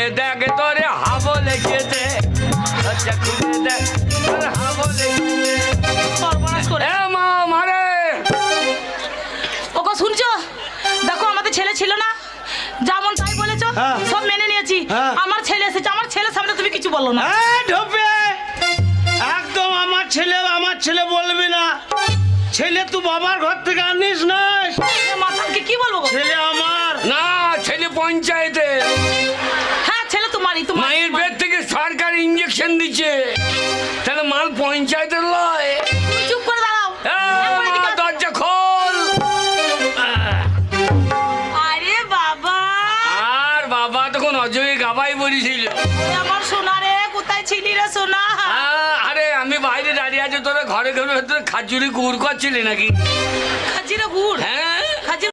খুলে দেখ তোরে হাবো লেগেছে, দরজা খুলে দেখ তোরে হাবো লেগেছে। সর্বনাশ করে। এ মা মারে। ওগো শুনছো, দেখো আমাদের ছেলে ছিল না, যেমন তাই বলেছো হ্যাঁ। সব মেনে নিয়েছি। হ্যাঁ। আমার ছেলে এসেছে, আমার ছেলের সামনে তুমি কিছু বলো না। ঢোপে একদম আমার ছেলে বলবি না। ছেলে তুই বাবার ঘর থেকে আনিস না, মাথাকে কি বলবো গো? ছেলে আমার না, ছেলে পঞ্চায়েতে হ্যাঁ ছেলে তোমারই, তোমার মায়ের পেট থেকে সরকার ইঞ্জেকশন দিচ্ছে, তাহলে মাল পঞ্চায়েতের লয়। তুমি চুপ করে দাঁড়াও। এ মা, দরজা খোল। আরে বাবা, আর বাবা তখন অজয় গাবাই বলেছিল। ওরে আমার সোনা রে, কোথায় ছিলি রে সোনা? আরে আমি বাইরে দাঁড়িয়ে আছি, তোরা ঘরে ঘরে তোরা খাজুরি গুড় করছিলি নাকি? খাজিরে গুড়? হ্যাঁ